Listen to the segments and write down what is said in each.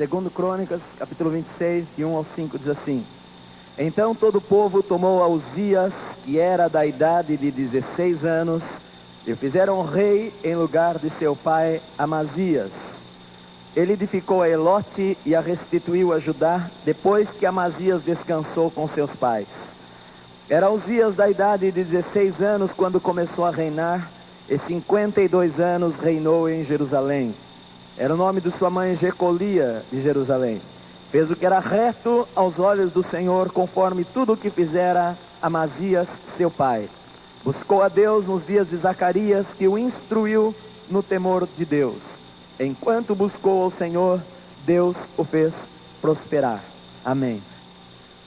Segundo Crônicas, capítulo 26, de 1 ao 5, diz assim: Então todo o povo tomou a Uzias, que era da idade de 16 anos, e o fizeram rei em lugar de seu pai Amazias. Ele edificou a Elote e a restituiu a Judá, depois que Amazias descansou com seus pais. Era Uzias da idade de 16 anos quando começou a reinar, e 52 anos reinou em Jerusalém. Era o nome de sua mãe Jecolia de Jerusalém. Fez o que era reto aos olhos do Senhor, conforme tudo o que fizera Amazias, seu pai. Buscou a Deus nos dias de Zacarias, que o instruiu no temor de Deus. Enquanto buscou ao Senhor, Deus o fez prosperar. Amém.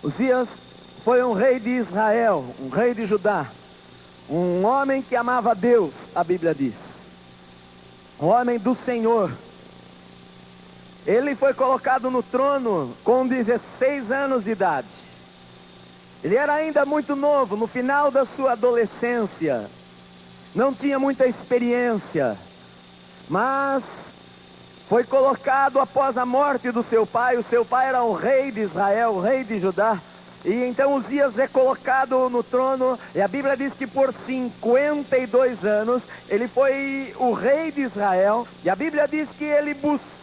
Uzias foi um rei de Israel, um rei de Judá. Um homem que amava a Deus, a Bíblia diz. Um homem do Senhor. Ele foi colocado no trono com 16 anos de idade. Ele era ainda muito novo, no final da sua adolescência. Não tinha muita experiência. Mas foi colocado após a morte do seu pai. O seu pai era o rei de Israel, o rei de Judá. E então Uzias é colocado no trono. E a Bíblia diz que por 52 anos ele foi o rei de Israel. E a Bíblia diz que ele buscou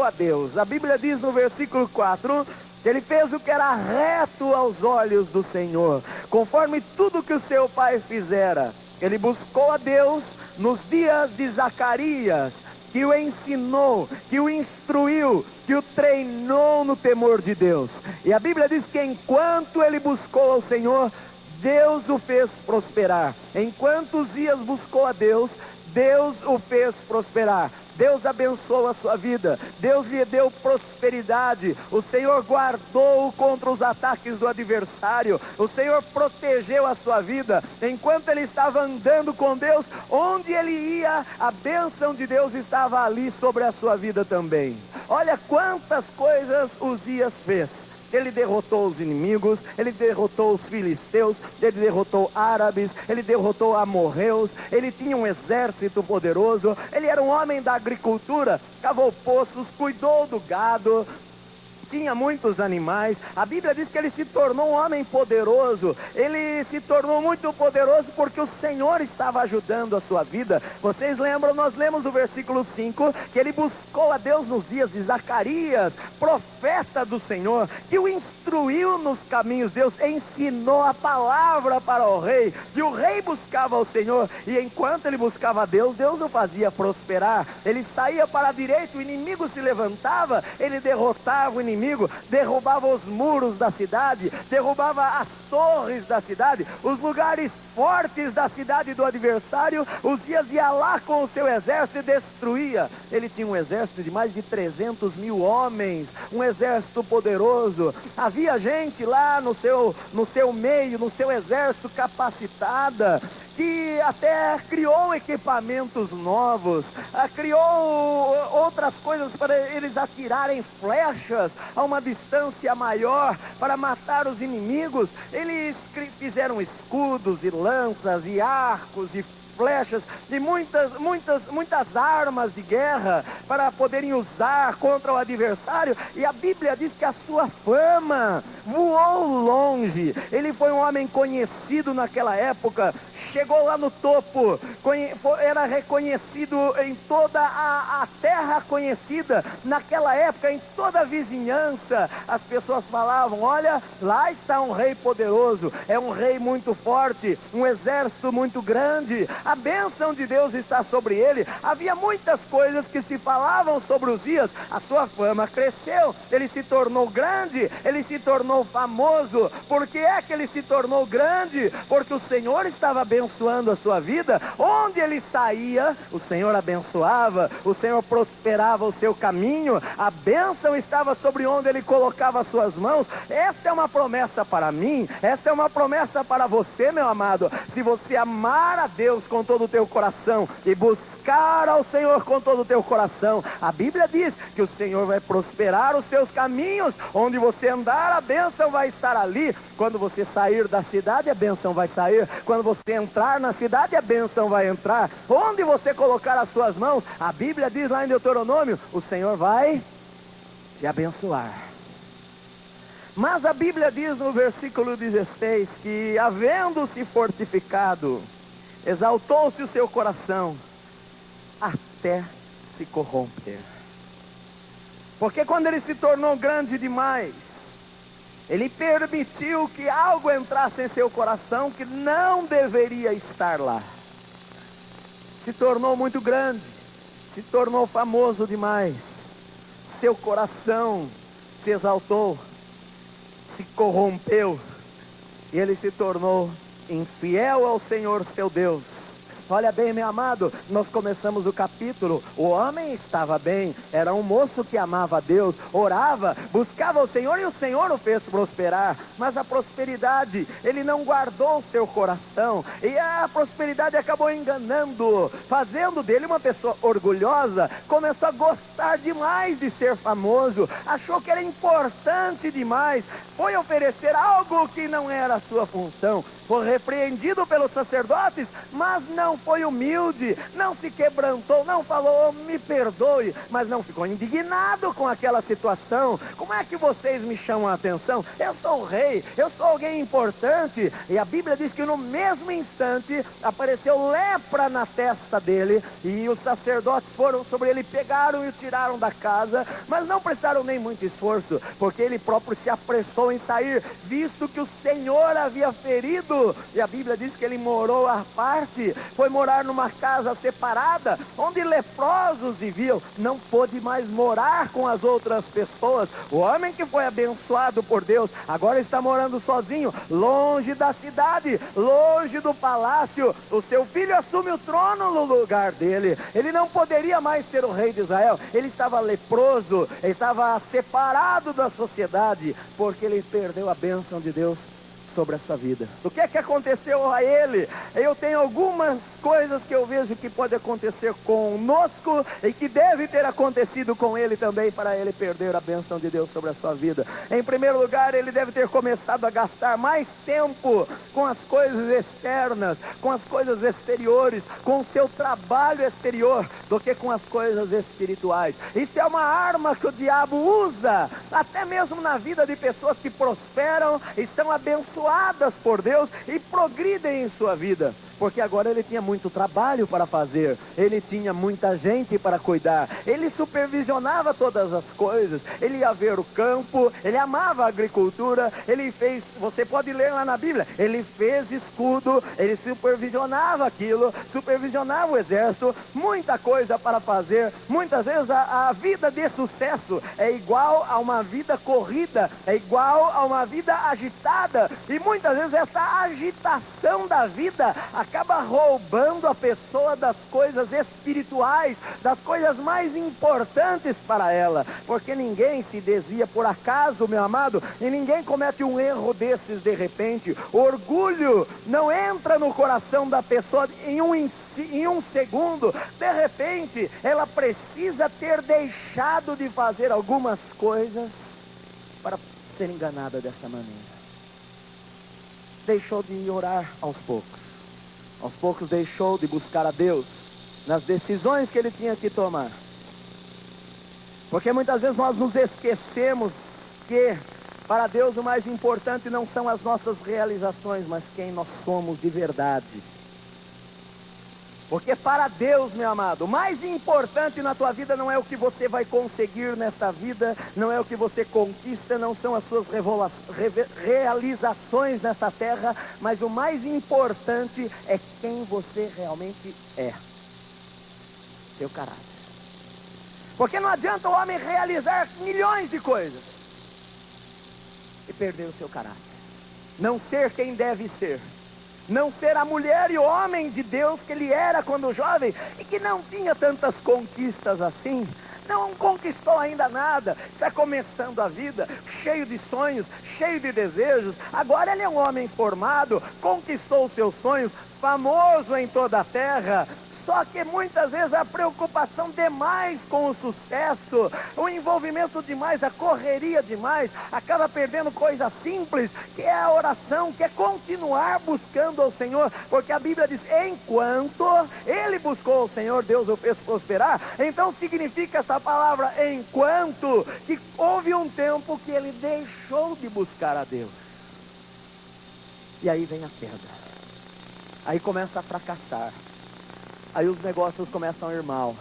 a Deus. A Bíblia diz no versículo 4 que ele fez o que era reto aos olhos do Senhor, conforme tudo que o seu pai fizera. Ele buscou a Deus nos dias de Zacarias, que o ensinou, que o instruiu, que o treinou no temor de Deus. E a Bíblia diz que enquanto ele buscou ao Senhor, Deus o fez prosperar. Enquanto Uzias buscou a Deus, Deus o fez prosperar. Deus abençoou a sua vida, Deus lhe deu prosperidade, o Senhor guardou-o contra os ataques do adversário, o Senhor protegeu a sua vida, enquanto ele estava andando com Deus, onde ele ia, a bênção de Deus estava ali sobre a sua vida também. Olha quantas coisas Uzias fez. ele derrotou os inimigos, ele derrotou os filisteus, ele derrotou árabes, ele derrotou amorreus, ele tinha um exército poderoso, ele era um homem da agricultura, cavou poços, cuidou do gado, tinha muitos animais. A Bíblia diz que ele se tornou um homem poderoso. Ele se tornou muito poderoso porque o Senhor estava ajudando a sua vida. Vocês lembram, nós lemos o versículo 5, que ele buscou a Deus nos dias de Zacarias, profeta do Senhor, que o instruiu nos caminhos. Deus ensinou a palavra para o rei, e o rei buscava o Senhor, e enquanto ele buscava a Deus, Deus o fazia prosperar. Ele saía para a direita, o inimigo se levantava, ele derrotava o inimigo, derrubava os muros da cidade, derrubava as torres da cidade, os lugares fortes da cidade do adversário. Uzias ia lá com o seu exército e destruía. Ele tinha um exército de mais de 300 mil homens, um exército poderoso. Havia gente lá no seu meio, no seu exército capacitada, que até criou equipamentos novos, criou outras coisas para eles atirarem flechas a uma distância maior para matar os inimigos. Eles fizeram escudos e lanças e arcos e flechas e muitas armas de guerra para poderem usar contra o adversário. E a Bíblia diz que a sua fama voou longe. Ele foi um homem conhecido naquela época, chegou lá no topo, era reconhecido em toda a terra conhecida. Naquela época, em toda a vizinhança, as pessoas falavam: olha, lá está um rei poderoso, é um rei muito forte, um exército muito grande, a bênção de Deus está sobre ele. Havia muitas coisas que se falavam sobre Uzias. A sua fama cresceu, ele se tornou grande, ele se tornou famoso. Por que é que ele se tornou grande? Porque o Senhor estava abençoando a sua vida. Onde ele saía, o Senhor abençoava, o Senhor prosperava o seu caminho, a bênção estava sobre onde ele colocava as suas mãos. Esta é uma promessa para mim, esta é uma promessa para você, meu amado. Se você amar a Deus com todo o teu coração e buscar ao Senhor com todo o teu coração, a Bíblia diz que o Senhor vai prosperar os teus caminhos. Onde você andar, a bênção vai estar ali. Quando você sair da cidade, a bênção vai sair. Quando você entrar na cidade, a bênção vai entrar. Onde você colocar as suas mãos, a Bíblia diz lá em Deuteronômio, o Senhor vai te abençoar. Mas a Bíblia diz no versículo 16 que, havendo-se fortificado, exaltou-se o seu coração até se corromper. Porque quando ele se tornou grande demais, ele permitiu que algo entrasse em seu coração que não deveria estar lá. Se tornou muito grande, se tornou famoso demais, seu coração se exaltou, se corrompeu, e ele se tornou infiel ao Senhor seu Deus. Olha bem, meu amado, nós começamos o capítulo, o homem estava bem, era um moço que amava a Deus, orava, buscava o Senhor e o Senhor o fez prosperar. Mas a prosperidade, ele não guardou o seu coração, e a prosperidade acabou enganando, fazendo dele uma pessoa orgulhosa. Começou a gostar demais de ser famoso, achou que era importante demais, foi oferecer algo que não era a sua função. Foi repreendido pelos sacerdotes, mas não foi humilde, não se quebrantou, não falou: oh, me perdoe, mas não ficou indignado com aquela situação. Como é que vocês me chamam a atenção? Eu sou o rei, eu sou alguém importante. E a Bíblia diz que no mesmo instante apareceu lepra na testa dele, e os sacerdotes foram sobre ele, pegaram e o tiraram da casa, mas não prestaram nem muito esforço, porque ele próprio se apressou em sair, visto que o Senhor havia ferido. E a Bíblia diz que ele morou à parte, foi morar numa casa separada, onde leprosos viviam. Não pôde mais morar com as outras pessoas. O homem que foi abençoado por Deus, agora está morando sozinho, longe da cidade, longe do palácio. O seu filho assume o trono no lugar dele. Ele não poderia mais ser o rei de Israel. Ele estava leproso, ele estava separado da sociedade, porque ele perdeu a bênção de Deus sobre a sua vida. O que é que aconteceu a ele? Eu tenho algumas coisas que eu vejo que pode acontecer conosco e que deve ter acontecido com ele também para ele perder a bênção de Deus sobre a sua vida. Em primeiro lugar, ele deve ter começado a gastar mais tempo com as coisas externas, com as coisas exteriores, com o seu trabalho exterior, do que com as coisas espirituais. Isso é uma arma que o diabo usa, até mesmo na vida de pessoas que prosperam, estão abençoadas por Deus e progridem em sua vida. Porque agora ele tinha muito trabalho para fazer, ele tinha muita gente para cuidar, ele supervisionava todas as coisas, ele ia ver o campo, ele amava a agricultura, ele fez, você pode ler lá na Bíblia, ele fez escudo, ele supervisionava aquilo, supervisionava o exército, muita coisa para fazer. Muitas vezes a vida de sucesso é igual a uma vida corrida, é igual a uma vida agitada, e muitas vezes essa agitação da vida acaba roubando a pessoa das coisas espirituais, das coisas mais importantes para ela, porque ninguém se desvia por acaso, meu amado, e ninguém comete um erro desses de repente. O orgulho não entra no coração da pessoa em um segundo. De repente, ela precisa ter deixado de fazer algumas coisas para ser enganada dessa maneira. Deixou de orar aos poucos deixou de buscar a Deus nas decisões que ele tinha que tomar. Porque muitas vezes nós nos esquecemos que para Deus o mais importante não são as nossas realizações, mas quem nós somos de verdade. Porque para Deus, meu amado, o mais importante na tua vida não é o que você vai conseguir nessa vida, não é o que você conquista, não são as suas realizações nessa terra, mas o mais importante é quem você realmente é. Seu caráter. Porque não adianta o homem realizar milhões de coisas e perder o seu caráter. Não ser quem deve ser. Não ser a mulher e o homem de Deus que ele era quando jovem, e que não tinha tantas conquistas assim, não conquistou ainda nada, está começando a vida, cheio de sonhos, cheio de desejos. Agora ele é um homem formado, conquistou seus sonhos, famoso em toda a terra. Só que muitas vezes a preocupação demais com o sucesso, o envolvimento demais, a correria demais, acaba perdendo coisa simples, que é a oração, que é continuar buscando ao Senhor. Porque a Bíblia diz, enquanto ele buscou ao Senhor, Deus o fez prosperar. Então significa essa palavra, enquanto, que houve um tempo que ele deixou de buscar a Deus. E aí vem a queda. Aí começa a fracassar. Aí os negócios começam a ir mal.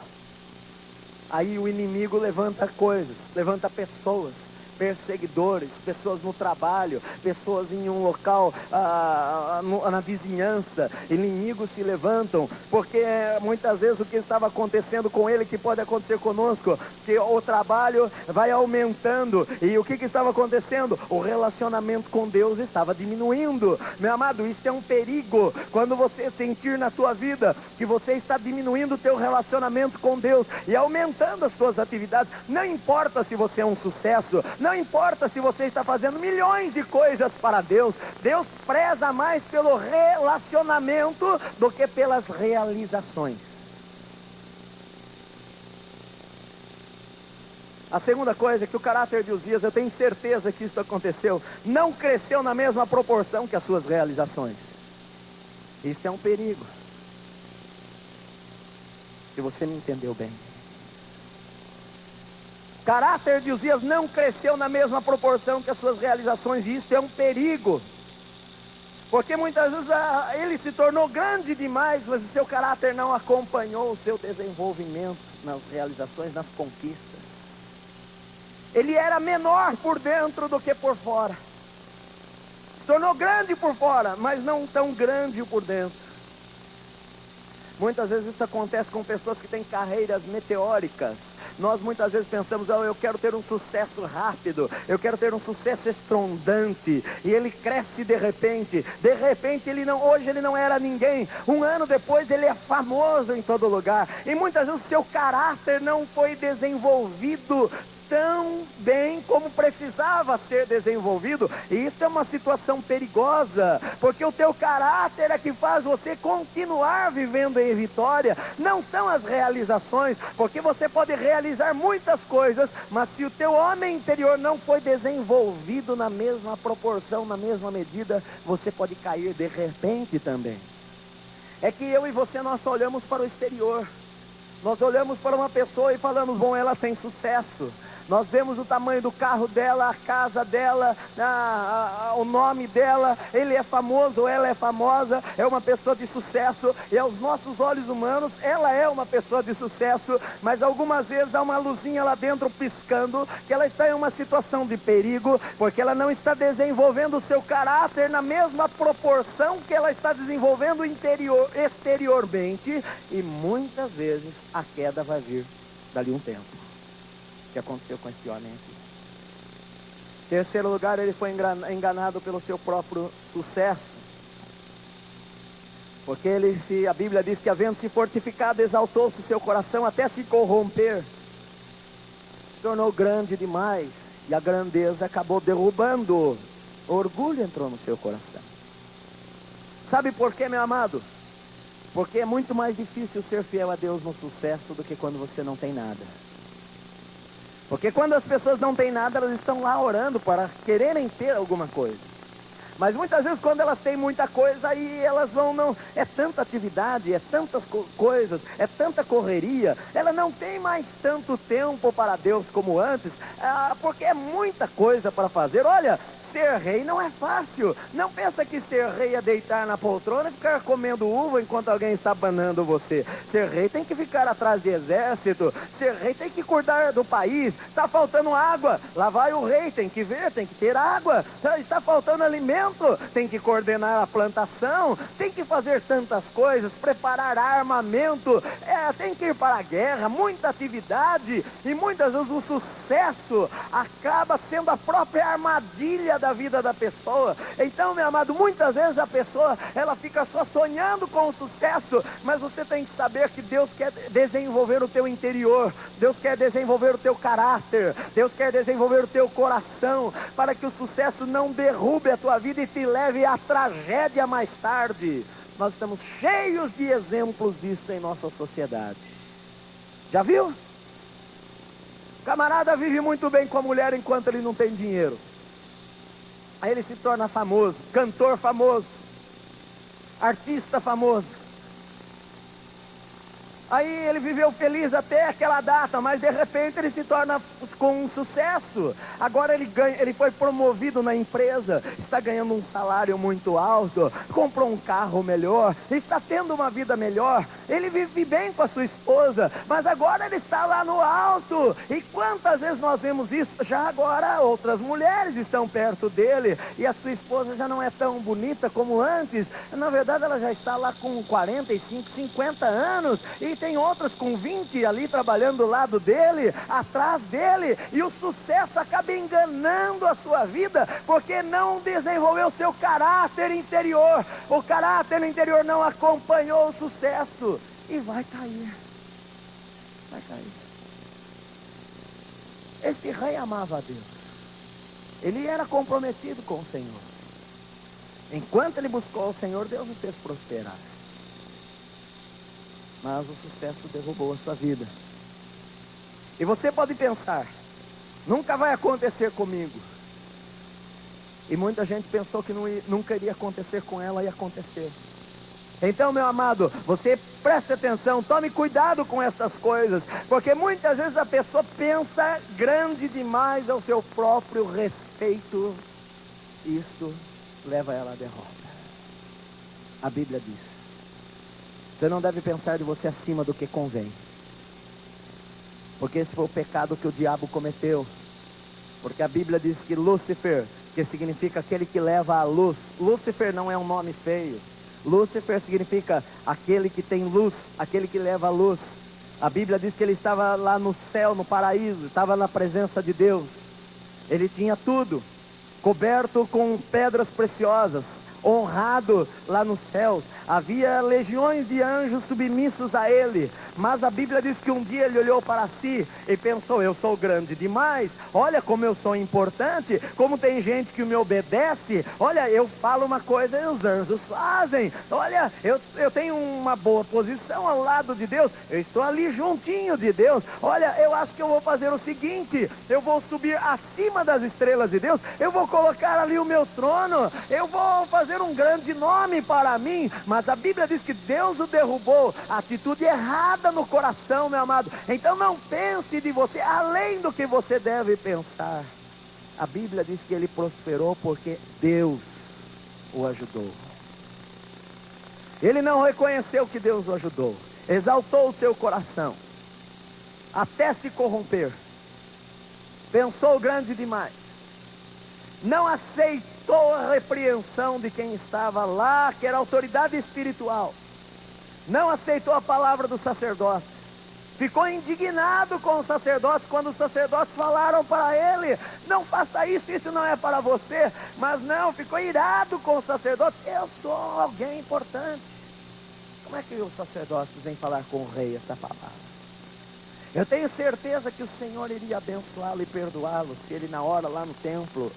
Aí o inimigo levanta coisas, levanta pessoas, perseguidores, pessoas no trabalho, pessoas em um local, na vizinhança. Inimigos se levantam, porque muitas vezes o que estava acontecendo com ele, que pode acontecer conosco, que o trabalho vai aumentando, e o que estava acontecendo? O relacionamento com Deus estava diminuindo. Meu amado, isso é um perigo, quando você sentir na tua vida que você está diminuindo o teu relacionamento com Deus, e aumentando as suas atividades. Não importa se você é um sucesso, não importa se você está fazendo milhões de coisas para Deus. Deus preza mais pelo relacionamento do que pelas realizações. A segunda coisa é que o caráter de Uzias, eu tenho certeza que isso aconteceu, não cresceu na mesma proporção que as suas realizações. Isso é um perigo. Se você me entendeu bem. O caráter de Uzias não cresceu na mesma proporção que as suas realizações, e isso é um perigo. Porque muitas vezes ele se tornou grande demais, mas o seu caráter não acompanhou o seu desenvolvimento nas realizações, nas conquistas. Ele era menor por dentro do que por fora. Se tornou grande por fora, mas não tão grande por dentro. Muitas vezes isso acontece com pessoas que têm carreiras meteóricas. Nós muitas vezes pensamos, eu quero ter um sucesso rápido, eu quero ter um sucesso estrondante, e ele cresce de repente hoje ele não era ninguém, um ano depois ele é famoso em todo lugar, e muitas vezes o seu caráter não foi desenvolvido tão bem como precisava ser desenvolvido. E isso é uma situação perigosa, porque o teu caráter é que faz você continuar vivendo em vitória. Não são as realizações, porque você pode realizar muitas coisas, mas se o teu homem interior não foi desenvolvido na mesma proporção, na mesma medida, você pode cair de repente também. É que eu e você, nós só olhamos para o exterior. Nós olhamos para uma pessoa e falamos, bom, ela tem sucesso. Nós vemos o tamanho do carro dela, a casa dela, o nome dela, ele é famoso ou ela é famosa, é uma pessoa de sucesso, e aos nossos olhos humanos, ela é uma pessoa de sucesso, mas algumas vezes há uma luzinha lá dentro piscando, que ela está em uma situação de perigo, porque ela não está desenvolvendo o seu caráter na mesma proporção que ela está desenvolvendo exteriormente, e muitas vezes a queda vai vir dali um tempo. Que aconteceu com esse homem aqui. Terceiro lugar, ele foi enganado pelo seu próprio sucesso. Porque a Bíblia diz que havendo se fortificado, exaltou-se o seu coração até se corromper. Se tornou grande demais. E a grandeza acabou derrubando. O orgulho entrou no seu coração. Sabe por quê, meu amado? Porque é muito mais difícil ser fiel a Deus no sucesso do que quando você não tem nada. Porque quando as pessoas não têm nada, elas estão lá orando para quererem ter alguma coisa. Mas muitas vezes quando elas têm muita coisa, aí elas vão, é tanta atividade, é tantas coisas, é tanta correria, ela não tem mais tanto tempo para Deus como antes, porque é muita coisa para fazer. Olha, ser rei não é fácil. Não pensa que ser rei é deitar na poltrona e ficar comendo uva enquanto alguém está banando você. Ser rei tem que ficar atrás de exército. Ser rei tem que cuidar do país. Está faltando água, lá vai o rei, tem que ver, tem que ter água. Está faltando alimento, tem que coordenar a plantação. Tem que fazer tantas coisas, preparar armamento, tem que ir para a guerra, muita atividade. E muitas vezes o sucesso acaba sendo a própria armadilha da vida da pessoa. Então, meu amado, muitas vezes a pessoa, ela fica só sonhando com o sucesso, mas você tem que saber que Deus quer desenvolver o teu interior, Deus quer desenvolver o teu caráter, Deus quer desenvolver o teu coração, para que o sucesso não derrube a tua vida e te leve à tragédia mais tarde. Nós estamos cheios de exemplos disso em nossa sociedade. Já viu? O camarada vive muito bem com a mulher enquanto ele não tem dinheiro. Aí ele se torna famoso, cantor famoso, artista famoso. Aí ele viveu feliz até aquela data, mas de repente ele se torna com um sucesso. Agora ele foi promovido na empresa, está ganhando um salário muito alto, comprou um carro melhor, está tendo uma vida melhor. Ele vive bem com a sua esposa, mas agora ele está lá no alto. E quantas vezes nós vemos isso? Já agora outras mulheres estão perto dele e a sua esposa já não é tão bonita como antes. Na verdade ela já está lá com 45, 50 anos e tem outras com 20 ali trabalhando do lado dele, atrás dele, e o sucesso acaba enganando a sua vida, porque não desenvolveu o seu caráter interior. O caráter interior não acompanhou o sucesso, e vai cair. Vai cair. Este rei amava a Deus. Ele era comprometido com o Senhor. Enquanto ele buscou o Senhor, Deus o fez prosperar. Mas o sucesso derrubou a sua vida. E você pode pensar, nunca vai acontecer comigo. E muita gente pensou que nunca iria acontecer com ela, e aconteceu. Então, meu amado, você preste atenção, tome cuidado com essas coisas, porque muitas vezes a pessoa pensa grande demais ao seu próprio respeito. Isto leva ela à derrota. A Bíblia diz: você não deve pensar de você acima do que convém. Porque esse foi o pecado que o diabo cometeu. Porque a Bíblia diz que Lúcifer, que significa aquele que leva a luz. Lúcifer não é um nome feio. Lúcifer significa aquele que tem luz, aquele que leva a luz. A Bíblia diz que ele estava lá no céu, no paraíso, estava na presença de Deus. Ele tinha tudo, coberto com pedras preciosas, honrado lá nos céus. Havia legiões de anjos submissos a ele. Mas a Bíblia diz que um dia ele olhou para si e pensou: eu sou grande demais, olha como eu sou importante, como tem gente que me obedece, olha, eu falo uma coisa e os anjos fazem, olha, eu tenho uma boa posição ao lado de Deus, eu estou ali juntinho de Deus, olha, eu acho que eu vou fazer o seguinte, eu vou subir acima das estrelas de Deus, eu vou colocar ali o meu trono, eu vou fazer um grande nome para mim. Mas a Bíblia diz que Deus o derrubou, a atitude errada no coração, meu amado. Então não pense de você além do que você deve pensar. A Bíblia diz que ele prosperou porque Deus o ajudou. Ele não reconheceu que Deus o ajudou, exaltou o seu coração até se corromper, pensou grande demais, não aceitou a repreensão de quem estava lá, que era autoridade espiritual, não aceitou a palavra dos sacerdotes, ficou indignado com os sacerdotes quando os sacerdotes falaram para ele: não faça isso, isso não é para você. Mas não, ficou irado com os sacerdotes: eu sou alguém importante. Como é que os sacerdotes vêm falar com o rei essa palavra? Eu tenho certeza que o Senhor iria abençoá-lo e perdoá-lo se ele na hora lá no templo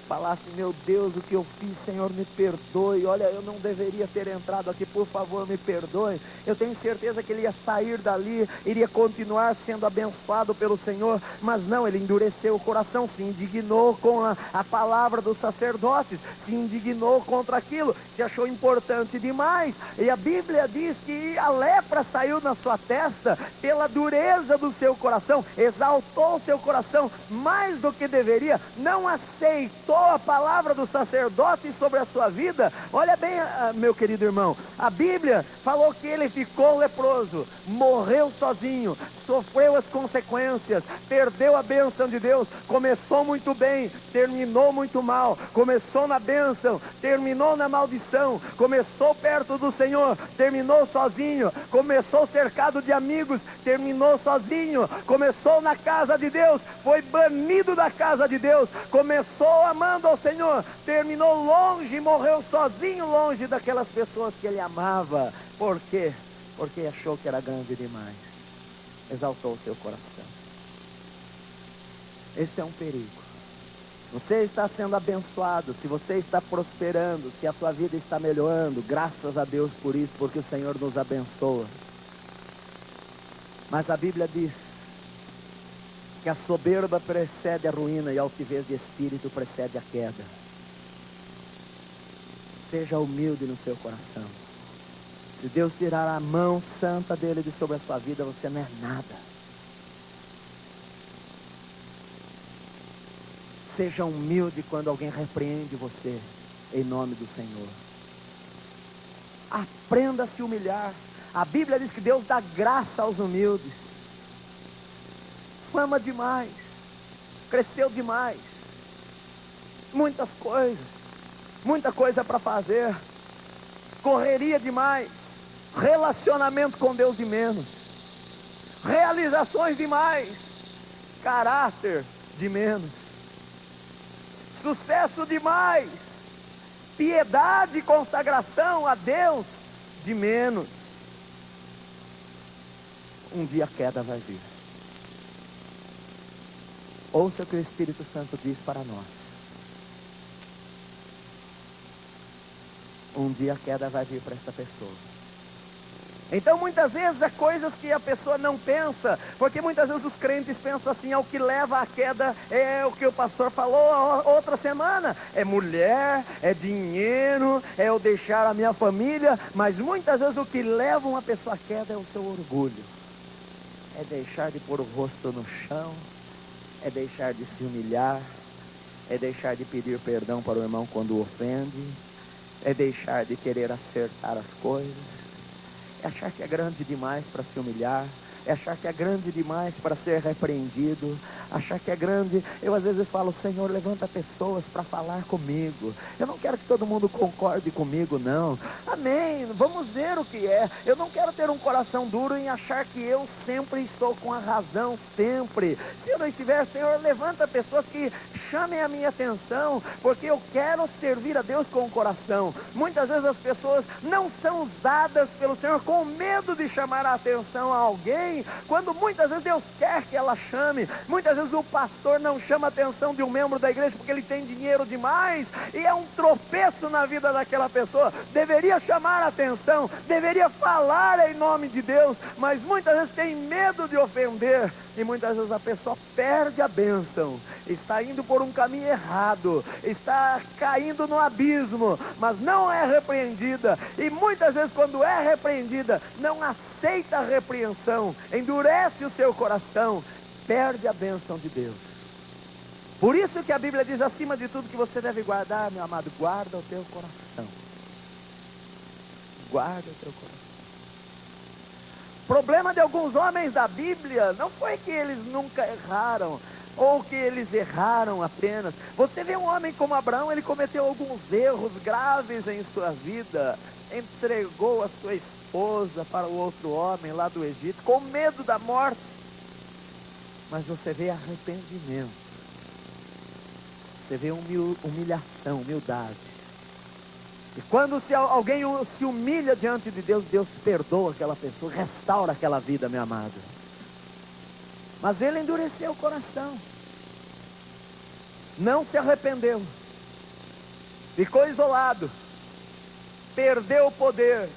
falasse: meu Deus, o que eu fiz, Senhor, me perdoe, olha, eu não deveria ter entrado aqui, por favor, me perdoe. Eu tenho certeza que ele ia sair dali, iria continuar sendo abençoado pelo Senhor. Mas não, ele endureceu o coração, se indignou com a palavra dos sacerdotes, se indignou contra aquilo, se achou importante demais. E a Bíblia diz que a lepra saiu na sua testa pela dureza do seu coração, exaltou o seu coração mais do que deveria, não aceitou a palavra do sacerdote sobre a sua vida. Olha bem, meu querido irmão, a Bíblia falou que ele ficou leproso, morreu sozinho, sofreu as consequências, perdeu a bênção de Deus, começou muito bem, terminou muito mal, começou na bênção, terminou na maldição, começou perto do Senhor, terminou sozinho, começou cercado de amigos, terminou sozinho, começou na casa de Deus, foi banido da casa de Deus, começou amando ao Senhor, terminou longe, morreu sozinho, longe daquelas pessoas que ele amava. Por quê? Porque achou que era grande demais, exaltou o seu coração. Este é um perigo. Você está sendo abençoado, se você está prosperando, se a sua vida está melhorando, graças a Deus por isso, porque o Senhor nos abençoa. Mas a Bíblia diz que a soberba precede a ruína e a altivez de espírito precede a queda. Seja humilde no seu coração. Se Deus tirar a mão santa dele de sobre a sua vida, você não é nada. Seja humilde quando alguém repreende você, em nome do Senhor. Aprenda a se humilhar. A Bíblia diz que Deus dá graça aos humildes. Fama demais, cresceu demais, muitas coisas, muita coisa para fazer, correria demais, relacionamento com Deus de menos, realizações demais, caráter de menos, sucesso demais, piedade e consagração a Deus de menos. Um dia a queda vai vir. Ouça o que o Espírito Santo diz para nós. Um dia a queda vai vir para essa pessoa. Então muitas vezes é coisas que a pessoa não pensa, porque muitas vezes os crentes pensam assim: o que leva à queda é o que o pastor falou outra semana, é mulher, é dinheiro, é eu deixar a minha família. Mas muitas vezes o que leva uma pessoa à queda é o seu orgulho, é deixar de pôr o rosto no chão, é deixar de se humilhar, é deixar de pedir perdão para o irmão quando o ofende, é deixar de querer acertar as coisas, é achar que é grande demais para se humilhar, é achar que é grande demais para ser repreendido, achar que é grande. Eu às vezes falo: Senhor, levanta pessoas para falar comigo. Eu não quero que todo mundo concorde comigo, não. Amém, vamos ver o que é. Eu não quero ter um coração duro em achar que eu sempre estou com a razão, sempre. Se eu não estiver, Senhor, levanta pessoas que chamem a minha atenção, porque eu quero servir a Deus com o coração. Muitas vezes as pessoas não são usadas pelo Senhor com medo de chamar a atenção a alguém, quando muitas vezes Deus quer que ela chame. Muitas vezes o pastor não chama a atenção de um membro da igreja porque ele tem dinheiro demais, e é um tropeço na vida daquela pessoa. Deveria chamar a atenção, deveria falar em nome de Deus, mas muitas vezes tem medo de ofender, e muitas vezes a pessoa perde a bênção, está indo por um caminho errado, está caindo no abismo, mas não é repreendida, e muitas vezes quando é repreendida, não aceita a repreensão, endurece o seu coração, perde a bênção de Deus. Por isso que a Bíblia diz: acima de tudo que você deve guardar, meu amado, guarda o teu coração. Guarda o teu coração. O problema de alguns homens da Bíblia não foi que eles nunca erraram, ou que eles erraram apenas. Você vê um homem como Abraão, ele cometeu alguns erros graves em sua vida, entregou a sua esposa para o outro homem lá do Egito, com medo da morte. Mas você vê arrependimento, você vê humilhação, humildade. E quando alguém se humilha diante de Deus, Deus perdoa aquela pessoa, restaura aquela vida, meu amado. Mas ele endureceu o coração, não se arrependeu, ficou isolado, perdeu o poder,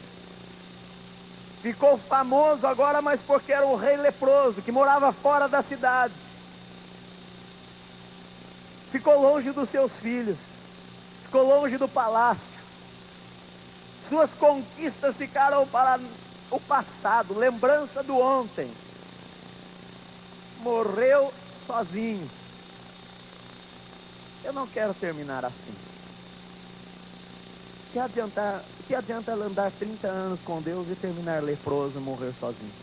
ficou famoso agora, mas porque era o rei leproso, que morava fora da cidade, ficou longe dos seus filhos, ficou longe do palácio. Suas conquistas ficaram para o passado, lembrança do ontem. Morreu sozinho. Eu não quero terminar assim. Que adianta andar 30 anos com Deus e terminar leproso e morrer sozinho?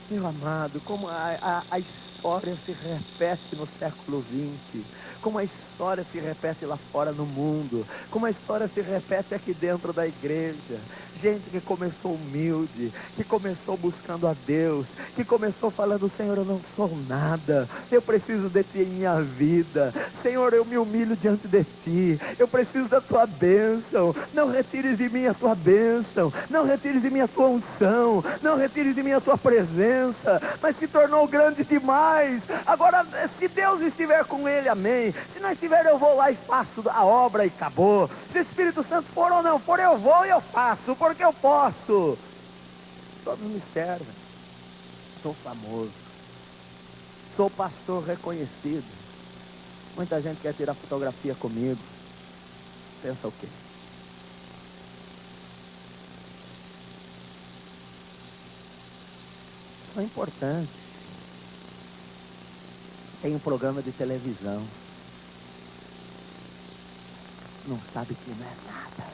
Meu amado, como a história se repete no século XX, como a história se repete lá fora no mundo, como a história se repete aqui dentro da igreja. Gente que começou humilde, que começou buscando a Deus, que começou falando: Senhor, eu não sou nada, eu preciso de Ti em minha vida. Senhor, eu me humilho diante de Ti, eu preciso da Tua bênção. Não retires de mim a Tua bênção, não retires de mim a Tua unção, não retires de mim a Tua presença. Mas se tornou grande demais. Agora, se Deus estiver com ele, amém. Se não estiver, eu vou lá e faço a obra e acabou. Se o Espírito Santo for ou não for, eu vou e eu faço, porque eu posso. Todos me servem. Sou famoso, sou pastor reconhecido. Muita gente quer tirar fotografia comigo. Pensa o quê? Isso é importante. Tem um programa de televisão, não sabe que não é nada.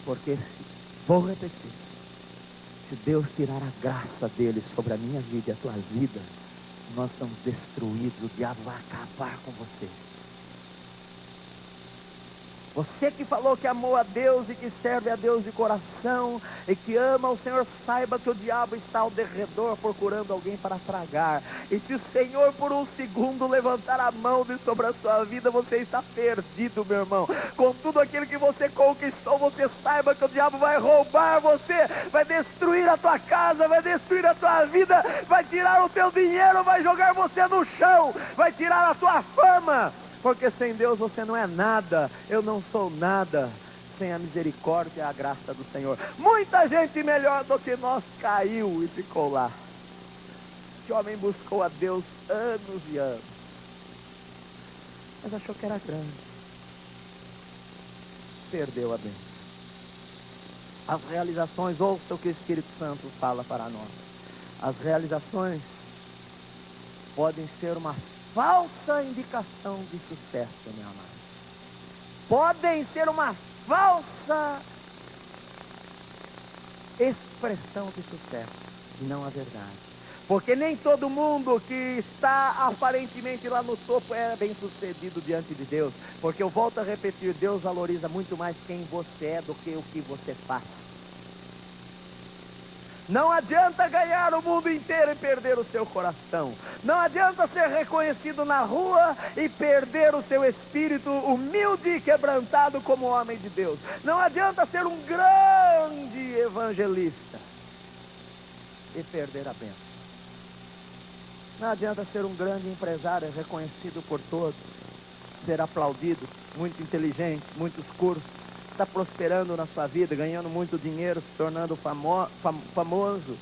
Porque, vou repetir, se Deus tirar a graça dele sobre a minha vida e a tua vida, nós estamos destruídos, o diabo vai acabar com você. Você que falou que amou a Deus e que serve a Deus de coração e que ama o Senhor, saiba que o diabo está ao derredor procurando alguém para tragar. E se o Senhor por um segundo levantar a mão sobre a sua vida, você está perdido, meu irmão. Com tudo aquilo que você conquistou, você saiba que o diabo vai roubar você, vai destruir a tua casa, vai destruir a tua vida, vai tirar o teu dinheiro, vai jogar você no chão, vai tirar a tua fama. Porque sem Deus você não é nada. Eu não sou nada sem a misericórdia e a graça do Senhor. Muita gente melhor do que nós caiu e ficou lá. Que homem buscou a Deus anos e anos, mas achou que era grande. Perdeu a bênção. As realizações, ouça o que o Espírito Santo fala para nós. As realizações podem ser uma falsa indicação de sucesso, meu amado. Podem ser uma falsa expressão de sucesso e não a verdade. Porque nem todo mundo que está aparentemente lá no topo é bem sucedido diante de Deus. Porque eu volto a repetir, Deus valoriza muito mais quem você é do que o que você faz. Não adianta ganhar o mundo inteiro e perder o seu coração. Não adianta ser reconhecido na rua e perder o seu espírito humilde e quebrantado como homem de Deus. Não adianta ser um grande evangelista e perder a bênção. Não adianta ser um grande empresário reconhecido por todos, ser aplaudido, muito inteligente, muitos cursos, está prosperando na sua vida, ganhando muito dinheiro, se tornando famoso.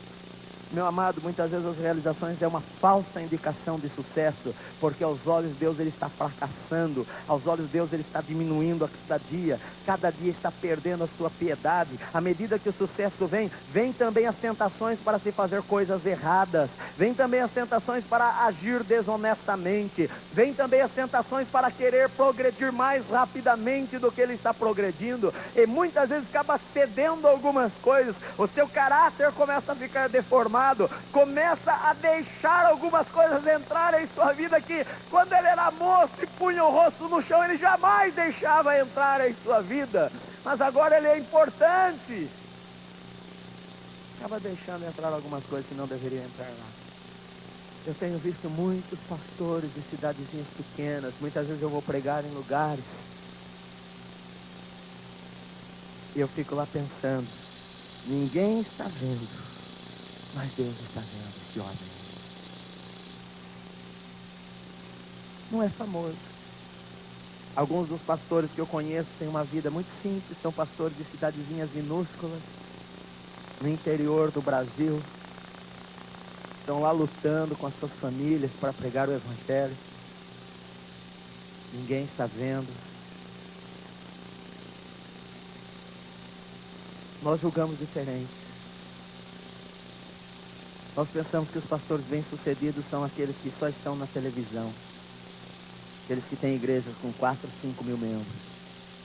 Meu amado, muitas vezes as realizações é uma falsa indicação de sucesso, porque aos olhos de Deus ele está fracassando, aos olhos de Deus ele está diminuindo cada dia está perdendo a sua piedade. À medida que o sucesso vem também as tentações para se fazer coisas erradas, vem também as tentações para agir desonestamente, vem também as tentações para querer progredir mais rapidamente do que ele está progredindo, e muitas vezes acaba cedendo algumas coisas, o seu caráter começa a ficar deformado, começa a deixar algumas coisas entrarem em sua vida que quando ele era moço e punha o rosto no chão, ele jamais deixava entrar em sua vida, mas agora ele é importante, acaba deixando entrar algumas coisas que não deveriam entrar lá. Eu tenho visto muitos pastores de cidadezinhas pequenas, muitas vezes eu vou pregar em lugares e eu fico lá pensando, ninguém está vendo, mas Deus está vendo esse homem. Não é famoso. Alguns dos pastores que eu conheço têm uma vida muito simples, são pastores de cidadezinhas minúsculas, no interior do Brasil. Estão lá lutando com as suas famílias para pregar o Evangelho. Ninguém está vendo. Nós julgamos diferente. Nós pensamos que os pastores bem-sucedidos são aqueles que só estão na televisão. Aqueles que têm igrejas com 4, 5 mil membros.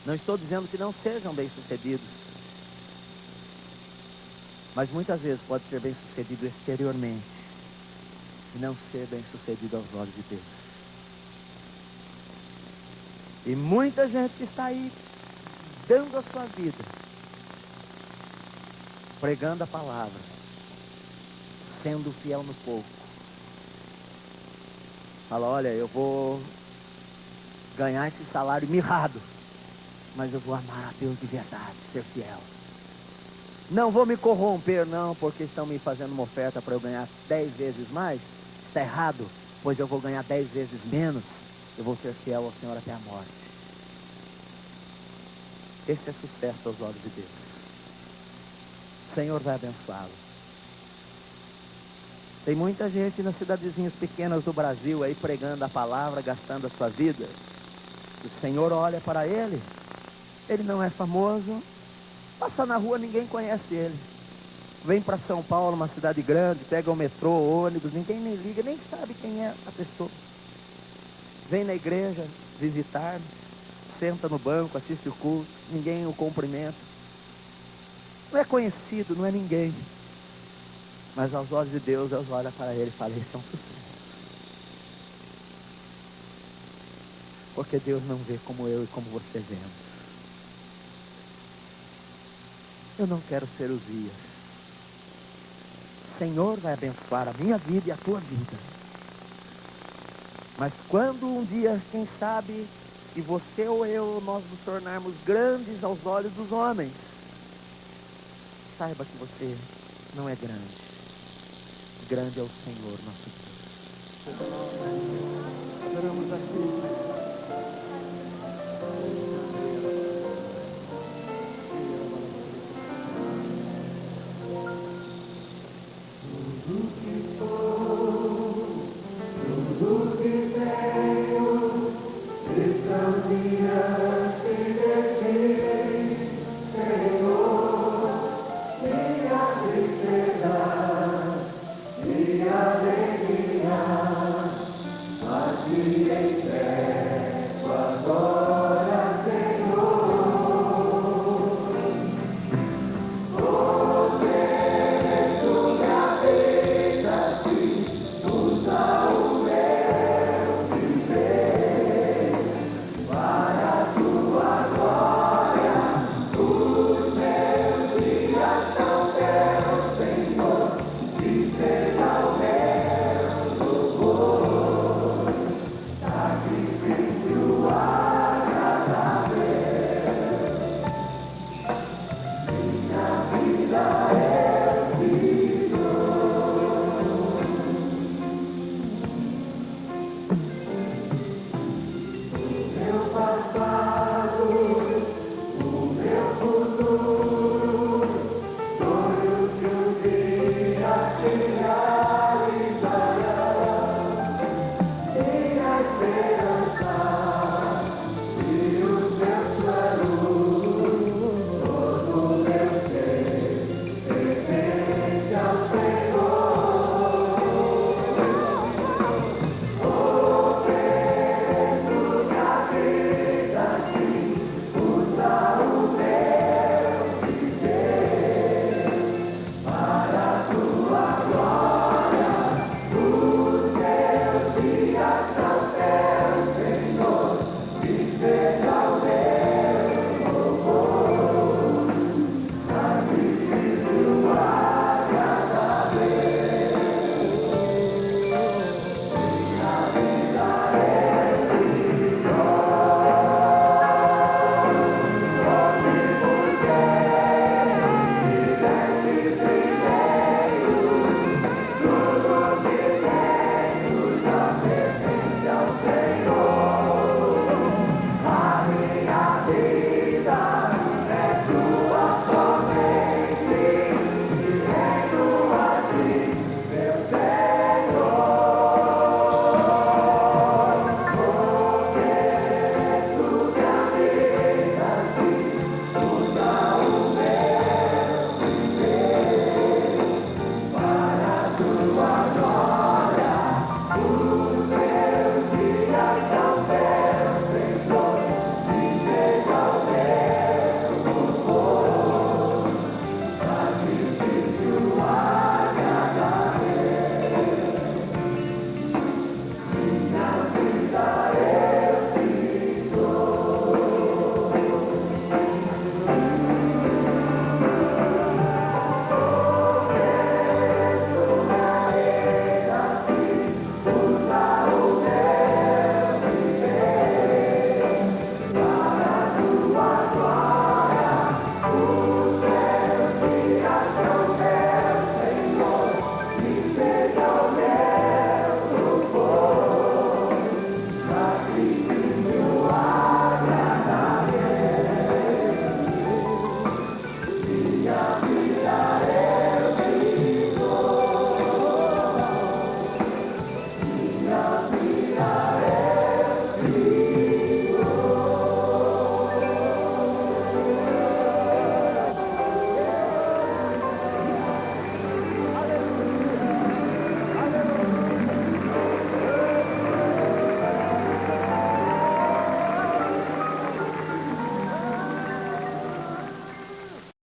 Não estou dizendo que não sejam bem-sucedidos. Mas muitas vezes pode ser bem-sucedido exteriormente e não ser bem-sucedido aos olhos de Deus. E muita gente que está aí dando a sua vida, pregando a palavra, sendo fiel no pouco. Fala, olha, eu vou ganhar esse salário mirrado, mas eu vou amar a Deus de verdade, ser fiel. Não vou me corromper não, porque estão me fazendo uma oferta para eu ganhar 10 vezes mais. Está errado, pois eu vou ganhar 10 vezes menos. Eu vou ser fiel ao Senhor até a morte. Esse é sucesso aos olhos de Deus. O Senhor vai abençoá-lo. Tem muita gente nas cidadezinhas pequenas do Brasil aí pregando a palavra, gastando a sua vida. O Senhor olha para ele, ele não é famoso, passa na rua, ninguém conhece ele. Vem para São Paulo, uma cidade grande, pega o metrô, ônibus, ninguém nem liga, nem sabe quem é a pessoa. Vem na igreja visitar-nos, senta no banco, assiste o culto, ninguém o cumprimenta. Não é conhecido, não é ninguém. Mas aos olhos de Deus, Deus olha para ele e fala, esse é um sucesso. Porque Deus não vê como eu e como você vemos. Eu não quero ser Uzias. O Senhor vai abençoar a minha vida e a tua vida. Mas quando um dia, quem sabe, se você ou eu, nós nos tornarmos grandes aos olhos dos homens, saiba que você não é grande. Grande é o Senhor nosso Deus. Adoramos a Cristo.